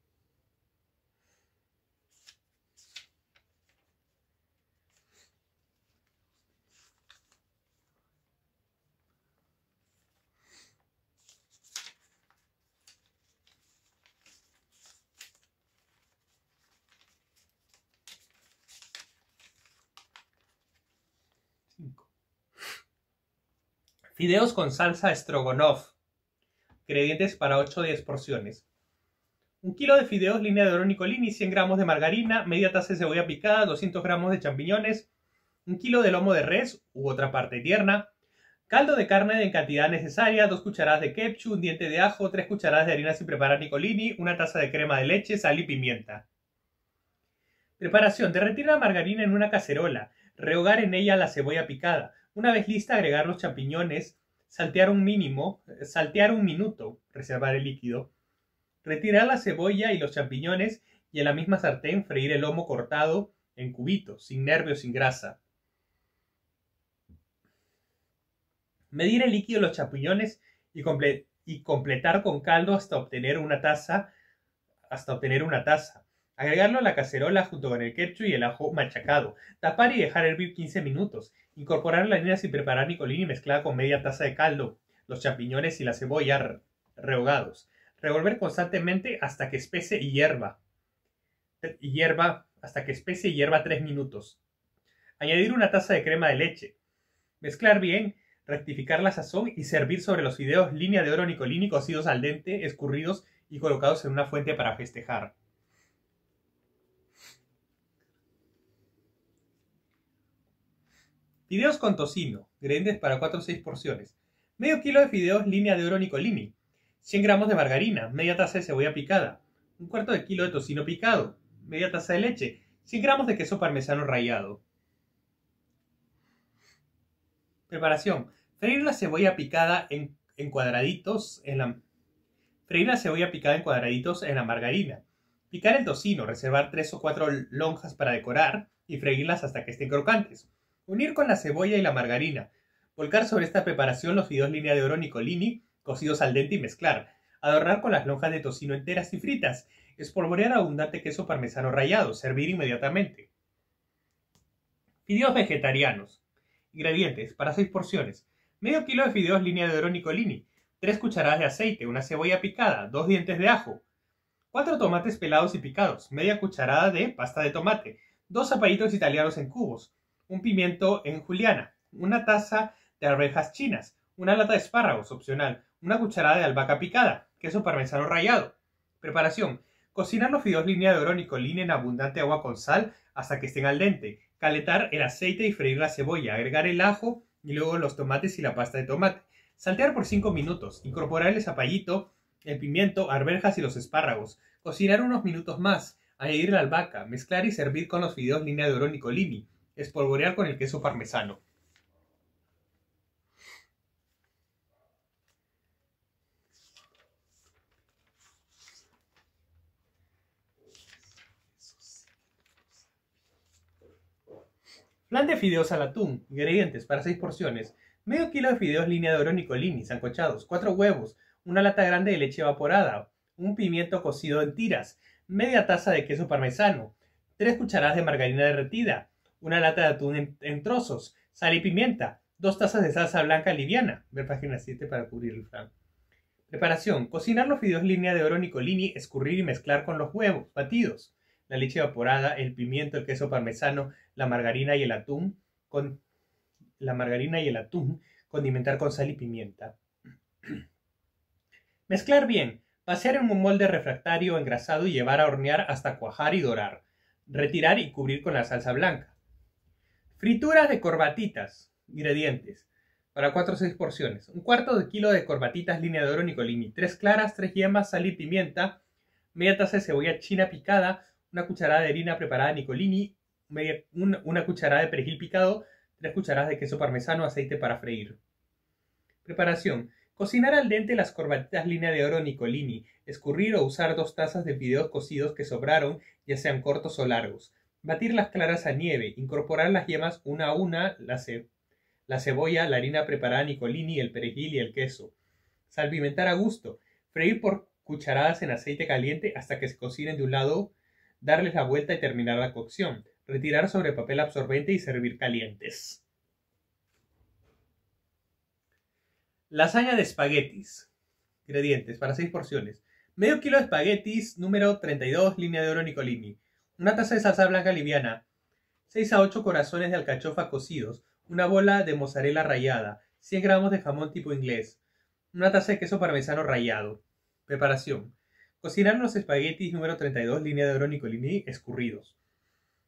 Fideos con salsa Stroganoff. Ingredientes para 8 o 10 porciones. 1 kilo de fideos línea de oro Nicolini, 100 gramos de margarina, media taza de cebolla picada, 200 gramos de champiñones, 1 kilo de lomo de res u otra parte tierna, caldo de carne en cantidad necesaria, 2 cucharadas de ketchup, un diente de ajo, 3 cucharadas de harina sin preparar Nicolini, una taza de crema de leche, sal y pimienta. Preparación. Derretir la margarina en una cacerola, rehogar en ella la cebolla picada. Una vez lista, agregar los champiñones, saltear un minuto, reservar el líquido. Retirar la cebolla y los champiñones y en la misma sartén freír el lomo cortado en cubitos, sin nervios, sin grasa. Medir el líquido de los champiñones y completar con caldo hasta obtener una taza. Agregarlo a la cacerola junto con el ketchup y el ajo machacado. Tapar y dejar hervir 15 minutos. Incorporar la harina sin preparar Nicolini mezclada con media taza de caldo, los champiñones y la cebolla rehogados. Revolver constantemente hasta que espese y hierva. Hasta que espese y hierva 3 minutos. Añadir una taza de crema de leche. Mezclar bien, rectificar la sazón y servir sobre los fideos línea de oro Nicolini cocidos al dente, escurridos y colocados en una fuente para festejar. Fideos con tocino. Ingredientes para 4 o 6 porciones. Medio kilo de fideos línea de oro Nicolini. 100 gramos de margarina. Media taza de cebolla picada. Un cuarto de kilo de tocino picado. Media taza de leche. 100 gramos de queso parmesano rallado. Preparación. Freír la cebolla picada en cuadraditos en la margarina. Picar el tocino, reservar 3 o 4 lonjas para decorar y freírlas hasta que estén crocantes. Unir con la cebolla y la margarina. Volcar sobre esta preparación los fideos línea de oro Nicolini cocidos al dente y mezclar. Adornar con las lonjas de tocino enteras y fritas. Espolvorear abundante queso parmesano rallado. Servir inmediatamente. Fideos vegetarianos. Ingredientes para 6 porciones. Medio kilo de fideos línea de oro Nicolini. 3 cucharadas de aceite, una cebolla picada, 2 dientes de ajo, 4 tomates pelados y picados, media cucharada de pasta de tomate, 2 zapallitos italianos en cubos, un pimiento en juliana, una taza de arvejas chinas, una lata de espárragos, opcional, una cucharada de albahaca picada, queso parmesano rallado. Preparación. Cocinar los fideos línea de oro Nicolini en abundante agua con sal hasta que estén al dente. Calentar el aceite y freír la cebolla. Agregar el ajo y luego los tomates y la pasta de tomate. Saltear por 5 minutos. Incorporar el zapallito, el pimiento, arvejas y los espárragos. Cocinar unos minutos más. Añadir la albahaca. Mezclar y servir con los fideos línea de oro Nicolini. Espolvorear con el queso parmesano. Flan de fideos al atún. Ingredientes para 6 porciones. Medio kilo de fideos línea de oro Nicolini, sancochados, 4 huevos, una lata grande de leche evaporada, un pimiento cocido en tiras, media taza de queso parmesano, 3 cucharadas de margarina derretida, una lata de atún en trozos, sal y pimienta, 2 tazas de salsa blanca liviana. Ver página 7 para cubrir el flan. Preparación. Cocinar los fideos línea de oro Nicolini, escurrir y mezclar con los huevos batidos, la leche evaporada, el pimiento, el queso parmesano, la margarina y el atún, condimentar con sal y pimienta. Mezclar bien, vaciar en un molde refractario engrasado y llevar a hornear hasta cuajar y dorar. Retirar y cubrir con la salsa blanca. Frituras de corbatitas. Ingredientes para 4 o 6 porciones. Un cuarto de kilo de corbatitas línea de oro Nicolini, 3 claras, 3 yemas, sal y pimienta, media taza de cebolla china picada, una cucharada de harina preparada Nicolini, una cucharada de perejil picado, 3 cucharadas de queso parmesano, aceite para freír. Preparación. Cocinar al dente las corbatitas línea de oro Nicolini, escurrir o usar 2 tazas de fideos cocidos que sobraron, ya sean cortos o largos. Batir las claras a nieve, incorporar las yemas una a una, la cebolla, la harina preparada Nicolini, el perejil y el queso. Salpimentar a gusto. Freír por cucharadas en aceite caliente hasta que se cocinen de un lado, darles la vuelta y terminar la cocción. Retirar sobre papel absorbente y servir calientes. Lasaña de espaguetis. Ingredientes para 6 porciones. Medio kilo de espaguetis, número 32, línea de oro Nicolini. Una taza de salsa blanca liviana. 6 a 8 corazones de alcachofa cocidos. Una bola de mozzarella rallada. 100 gramos de jamón tipo inglés. Una taza de queso parmesano rallado. Preparación. Cocinar los espaguetis número 32, línea de oro Nicolini, escurridos.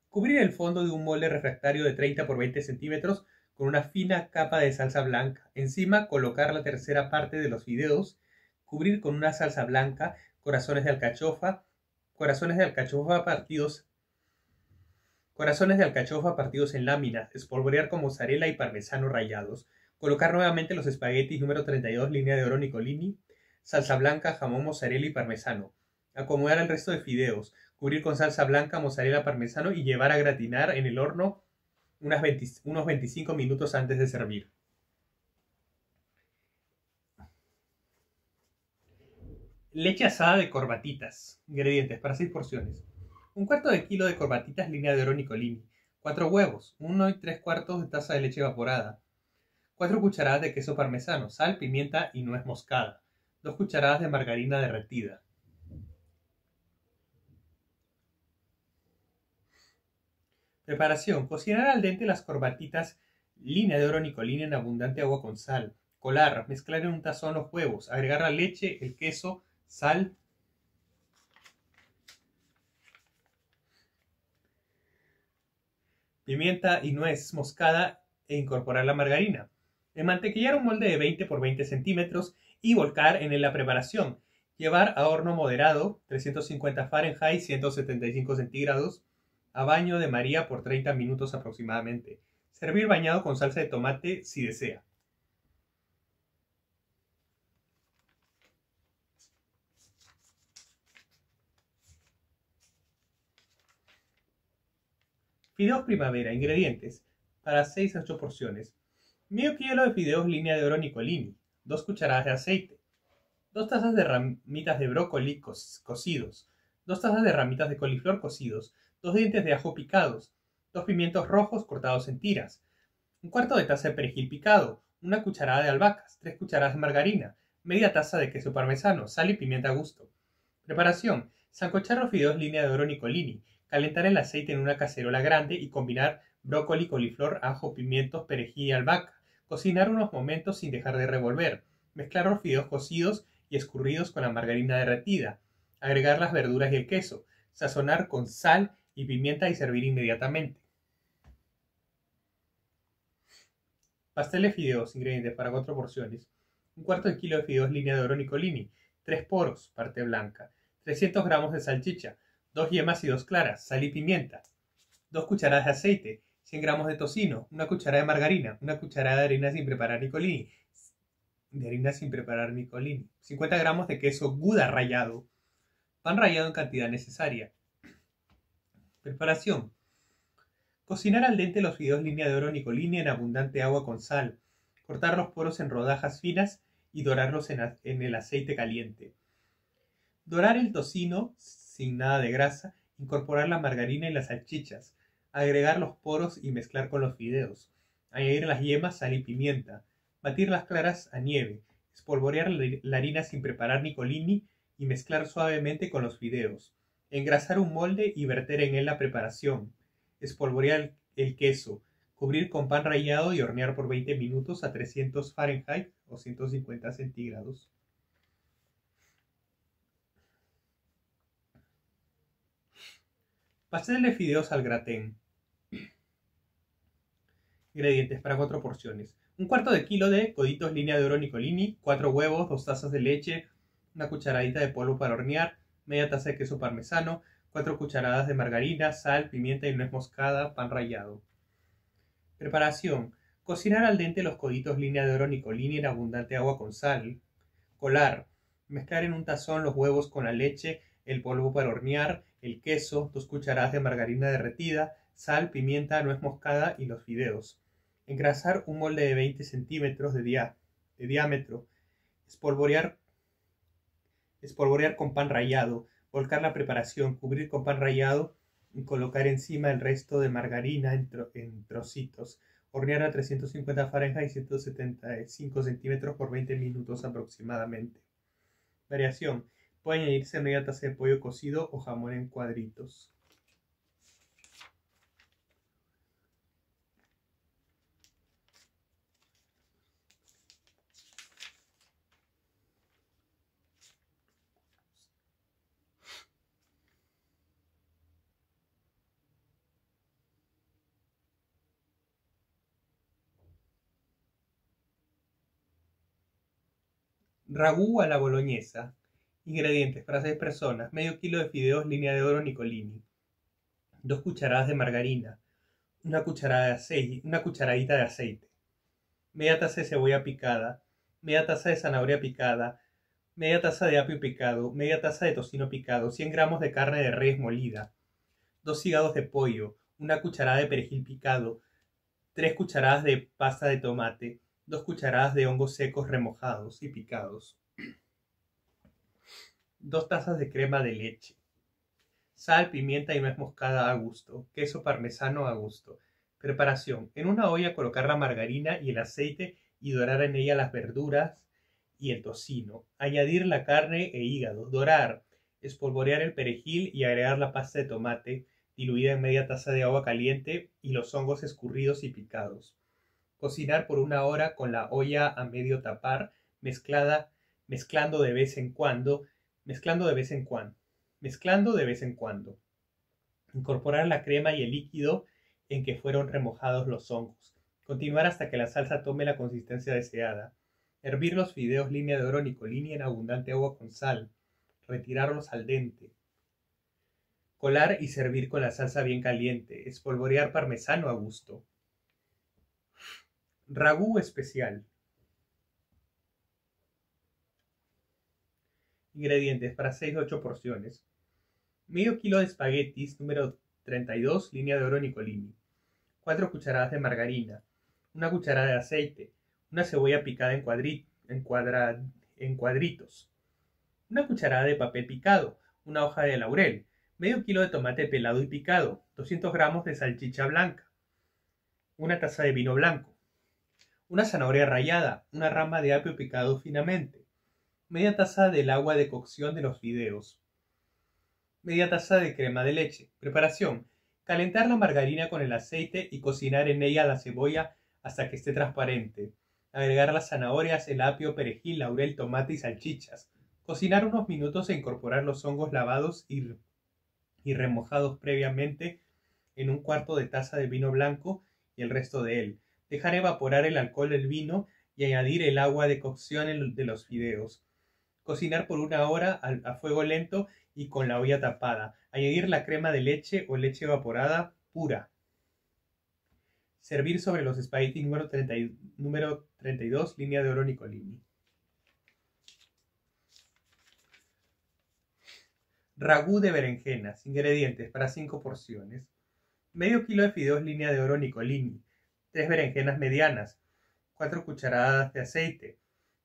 Cubrir el fondo de un molde refractario de 30 por 20 centímetros con una fina capa de salsa blanca. Encima colocar la tercera parte de los fideos. Cubrir con una salsa blanca, corazones de alcachofa partidos en láminas. Espolvorear con mozzarella y parmesano rallados. Colocar nuevamente los espaguetis número 32, línea de oro Nicolini, salsa blanca, jamón, mozzarella y parmesano. Acomodar el resto de fideos. Cubrir con salsa blanca, mozzarella, parmesano y llevar a gratinar en el horno unos 25 minutos antes de servir. Leche asada de corbatitas. Ingredientes para 6 porciones. Un cuarto de kilo de corbatitas línea de oro Nicolini. 4 huevos. 1 y 3 cuartos de taza de leche evaporada. 4 cucharadas de queso parmesano. Sal, pimienta y nuez moscada. 2 cucharadas de margarina derretida. Preparación. Cocinar al dente las corbatitas línea de oro nicolina en abundante agua con sal. Colar. Mezclar en un tazón los huevos. Agregar la leche, el queso, sal, pimienta y nuez moscada e incorporar la margarina. Enmantequillar un molde de 20 por 20 centímetros y volcar en él la preparación. Llevar a horno moderado, 350 Fahrenheit, 175 centígrados, a baño de María por 30 minutos aproximadamente. Servir bañado con salsa de tomate si desea. Fideos primavera. Ingredientes. Para 6 a 8 porciones. Medio kilo de fideos línea de oro nicolini. 2 cucharadas de aceite. 2 tazas de ramitas de brócoli cocidos. 2 tazas de ramitas de coliflor cocidos. 2 dientes de ajo picados. 2 pimientos rojos cortados en tiras. Un cuarto de taza de perejil picado. Una cucharada de albahacas. 3 cucharadas de margarina. Media taza de queso parmesano. Sal y pimienta a gusto. Preparación. Sancochar los fideos línea de oro nicolini. Calentar el aceite en una cacerola grande y combinar brócoli, coliflor, ajo, pimientos, perejil y albahaca. Cocinar unos momentos sin dejar de revolver. Mezclar los fideos cocidos y escurridos con la margarina derretida. Agregar las verduras y el queso. Sazonar con sal y pimienta y servir inmediatamente. Pastel de fideos. Ingredientes para 4 porciones. Un cuarto de kilo de fideos línea de oro nicolini. 3 poros, parte blanca. 300 gramos de salchicha. 2 yemas y 2 claras. Sal y pimienta. 2 cucharadas de aceite. 100 gramos de tocino. Una cucharada de margarina. Una cucharada de harina sin preparar nicolini. 50 gramos de queso Gouda rallado. Pan rallado en cantidad necesaria. Preparación. Cocinar al dente los fideos línea de oro nicolini en abundante agua con sal. Cortar los poros en rodajas finas y dorarlos en el aceite caliente. Dorar el tocino sin nada de grasa. Incorporar la margarina y las salchichas. Agregar los poros y mezclar con los fideos. Añadir las yemas, sal y pimienta. Batir las claras a nieve. Espolvorear la harina sin preparar nicolini y mezclar suavemente con los fideos. Engrasar un molde y verter en él la preparación. Espolvorear el queso. Cubrir con pan rallado y hornear por 20 minutos a 300 Fahrenheit o 150 centígrados. Pastel de fideos al gratén. Ingredientes para 4 porciones. Un cuarto de kilo de coditos línea de oro nicolini, 4 huevos, 2 tazas de leche, una cucharadita de polvo para hornear, media taza de queso parmesano, 4 cucharadas de margarina, sal, pimienta y nuez moscada, pan rallado. Preparación. Cocinar al dente los coditos línea de oro nicolini en abundante agua con sal. Colar. Mezclar en un tazón los huevos con la leche, el polvo para hornear, el queso, 2 cucharadas de margarina derretida, sal, pimienta, nuez moscada y los fideos. Engrasar un molde de 20 centímetros de diámetro. Espolvorear con pan rallado. Volcar la preparación, cubrir con pan rallado y colocar encima el resto de margarina en trocitos. Hornear a 350 Fahrenheit y 175 centímetros por 20 minutos aproximadamente. Variación. Puede añadirse media taza de pollo cocido o jamón en cuadritos. Ragú a la boloñesa. Ingredientes para 6 personas. Medio kilo de fideos línea de oro nicolini. 2 cucharadas de margarina. Una cucharadita de aceite. Media taza de cebolla picada. Media taza de zanahoria picada. Media taza de apio picado. Media taza de tocino picado. 100 gramos de carne de res molida. 2 hígados de pollo. Una cucharada de perejil picado. 3 cucharadas de pasta de tomate. 2 cucharadas de hongos secos remojados y picados. 2 tazas de crema de leche. Sal, pimienta y nuez moscada a gusto. Queso parmesano a gusto. Preparación. En una olla colocar la margarina y el aceite y dorar en ella las verduras y el tocino. Añadir la carne e hígado. Dorar. Espolvorear el perejil y agregar la pasta de tomate diluida en media taza de agua caliente y los hongos escurridos y picados. Cocinar por 1 hora con la olla a medio tapar, mezclando de vez en cuando. Incorporar la crema y el líquido en que fueron remojados los hongos. Continuar hasta que la salsa tome la consistencia deseada. Hervir los fideos línea de oro Nicolini en abundante agua con sal. Retirarlos al dente. Colar y servir con la salsa bien caliente. Espolvorear parmesano a gusto. Ragú especial. Ingredientes para 6-8 porciones. Medio kilo de espaguetis número 32, línea de oro Nicolini. 4 cucharadas de margarina. 1 cucharada de aceite. Una cebolla picada en cuadritos. 1 cucharada de papel picado. Una hoja de laurel. Medio kilo de tomate pelado y picado. 200 gramos de salchicha blanca. 1 taza de vino blanco. Una zanahoria rallada. Una rama de apio picado finamente. Media taza del agua de cocción de los fideos. Media taza de crema de leche. Preparación. Calentar la margarina con el aceite y cocinar en ella la cebolla hasta que esté transparente. Agregar las zanahorias, el apio, perejil, laurel, tomate y salchichas. Cocinar unos minutos e incorporar los hongos lavados y remojados previamente en 1/4 de taza de vino blanco y el resto de él. Dejar evaporar el alcohol del vino y añadir el agua de cocción de los fideos. Cocinar por 1 hora a fuego lento y con la olla tapada. Añadir la crema de leche o leche evaporada pura. Servir sobre los espaguetis número 32, línea de oro Nicolini. Ragú de berenjenas. Ingredientes para 5 porciones. Medio kilo de fideos línea de oro Nicolini. 3 berenjenas medianas. 4 cucharadas de aceite.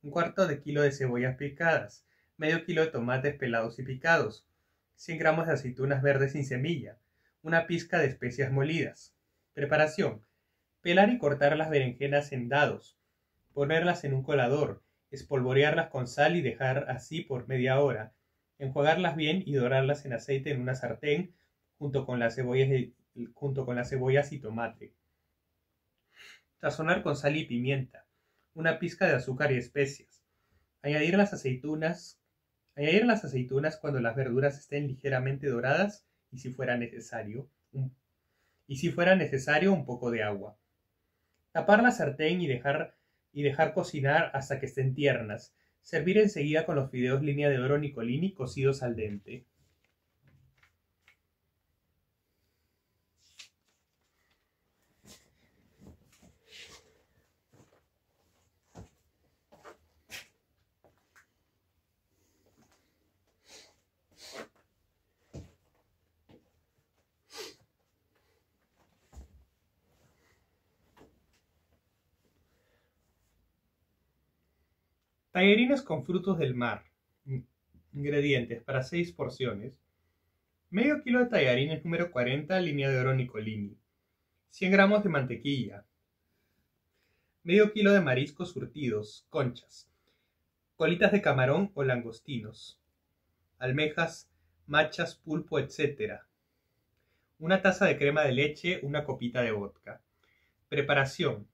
1/4 de kilo de cebollas picadas. Medio kilo de tomates pelados y picados. 100 gramos de aceitunas verdes sin semilla. Una pizca de especias molidas. Preparación. Pelar y cortar las berenjenas en dados. Ponerlas en un colador. Espolvorearlas con sal y dejar así por media hora. Enjuagarlas bien y dorarlas en aceite en una sartén junto con las cebollas y tomate. Sazonar con sal y pimienta. Una pizca de azúcar y especias. Añadir las aceitunas cuando las verduras estén ligeramente doradas y si fuera necesario un poco de agua. Tapar la sartén y dejar cocinar hasta que estén tiernas. Servir enseguida con los fideos línea de oro Nicolini cocidos al dente. Tallarines con frutos del mar. Ingredientes para 6 porciones. Medio kilo de tallarines número 40, línea de oro Nicolini. 100 gramos de mantequilla. Medio kilo de mariscos surtidos, conchas. Colitas de camarón o langostinos. Almejas, machas, pulpo, etc. 1 taza de crema de leche, 1 copita de vodka. Preparación.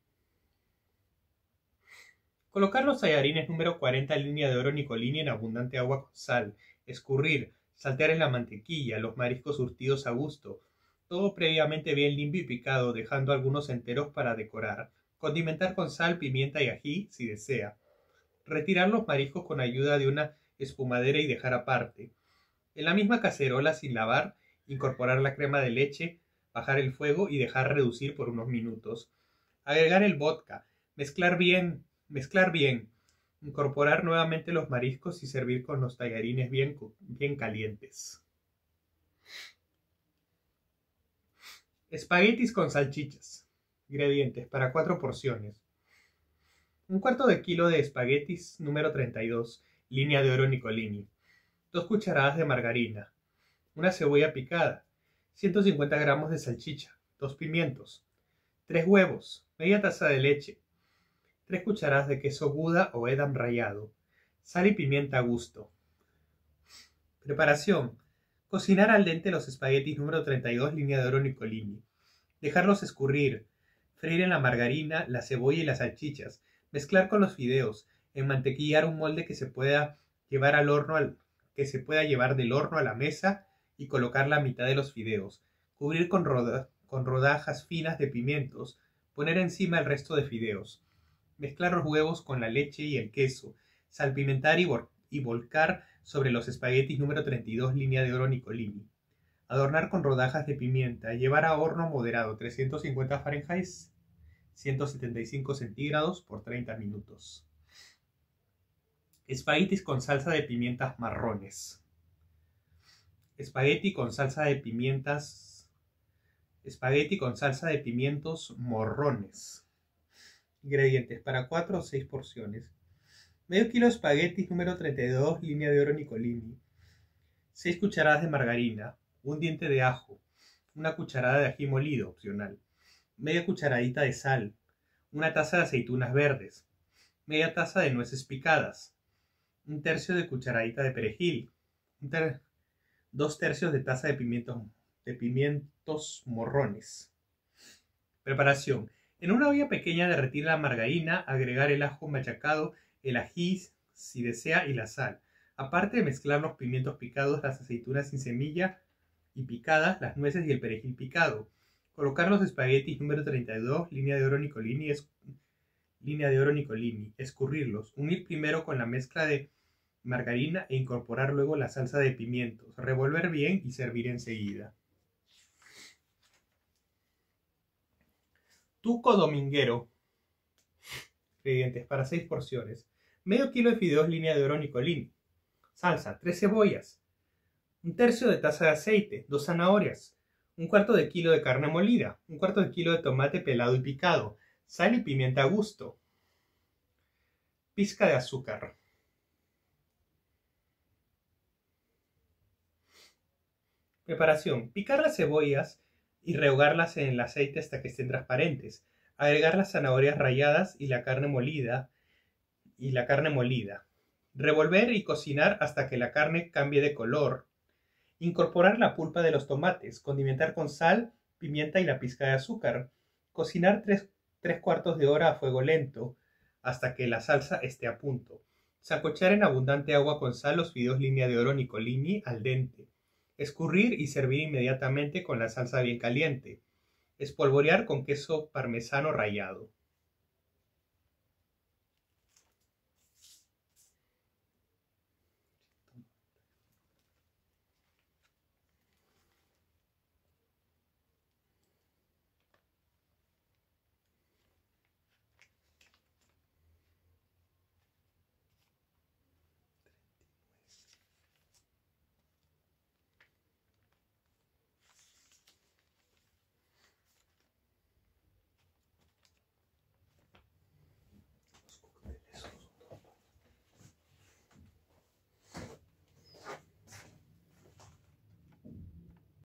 Colocar los tallarines número 40 línea de oro Nicolini en abundante agua con sal. Escurrir. Saltear en la mantequilla, los mariscos surtidos a gusto. Todo previamente bien limpio y picado, dejando algunos enteros para decorar. Condimentar con sal, pimienta y ají, si desea. Retirar los mariscos con ayuda de una espumadera y dejar aparte. En la misma cacerola, sin lavar, incorporar la crema de leche, bajar el fuego y dejar reducir por unos minutos. Agregar el vodka. Mezclar bien. Incorporar nuevamente los mariscos y servir con los tallarines bien calientes. Espaguetis con salchichas. Ingredientes para 4 porciones. 1/4 de kilo de espaguetis número 32, línea de oro Nicolini. 2 cucharadas de margarina. 1 cebolla picada. 150 gramos de salchicha. 2 pimientos. 3 huevos. Media taza de leche. 3 cucharadas de queso Gouda o Edam rallado. Sal y pimienta a gusto. Preparación. Cocinar al dente los espaguetis número 32, línea de oro Nicolini. Dejarlos escurrir. Freír en la margarina, la cebolla y las salchichas. Mezclar con los fideos. Enmantequillar un molde que se pueda llevar al horno que se pueda llevar del horno a la mesa y colocar la mitad de los fideos. Cubrir con rodajas finas de pimientos. Poner encima el resto de fideos. Mezclar los huevos con la leche y el queso. Salpimentar y volcar sobre los espaguetis número 32, línea de oro Nicolini. Adornar con rodajas de pimienta. Llevar a horno moderado, 350 Fahrenheit, 175 centígrados por 30 minutos. Espaguetis con salsa de pimientas marrones. Espagueti con salsa de pimientos morrones. Ingredientes para 4 o 6 porciones. Medio kilo de espaguetis número 32, línea de oro Nicolini. 6 cucharadas de margarina. Un diente de ajo. Una cucharada de ají molido, opcional. Media cucharadita de sal. Una taza de aceitunas verdes. Media taza de nueces picadas. Un tercio de cucharadita de perejil. 2 tercios de taza de pimientos morrones. Preparación. En una olla pequeña derretir la margarina, agregar el ajo machacado, el ají si desea y la sal. Aparte de mezclar los pimientos picados, las aceitunas sin semilla y picadas, las nueces y el perejil picado. Colocar los espaguetis número 32, línea de oro Nicolini, escurrirlos. Unir primero con la mezcla de margarina e incorporar luego la salsa de pimientos. Revolver bien y servir enseguida. Tuco dominguero. Ingredientes para 6 porciones. Medio kilo de fideos línea de oro Nicolini. Salsa, 3 cebollas. Un tercio de taza de aceite, 2 zanahorias. Un cuarto de kilo de carne molida. Un cuarto de kilo de tomate pelado y picado. Sal y pimienta a gusto. Pizca de azúcar. Preparación. Picar las cebollas y rehogarlas en el aceite hasta que estén transparentes. Agregar las zanahorias ralladas y la carne molida. Revolver y cocinar hasta que la carne cambie de color. Incorporar la pulpa de los tomates. Condimentar con sal, pimienta y la pizca de azúcar. Cocinar 3 cuartos de hora a fuego lento hasta que la salsa esté a punto. Sancochar en abundante agua con sal los fideos línea de oro Nicolini al dente. Escurrir y servir inmediatamente con la salsa bien caliente. Espolvorear con queso parmesano rallado.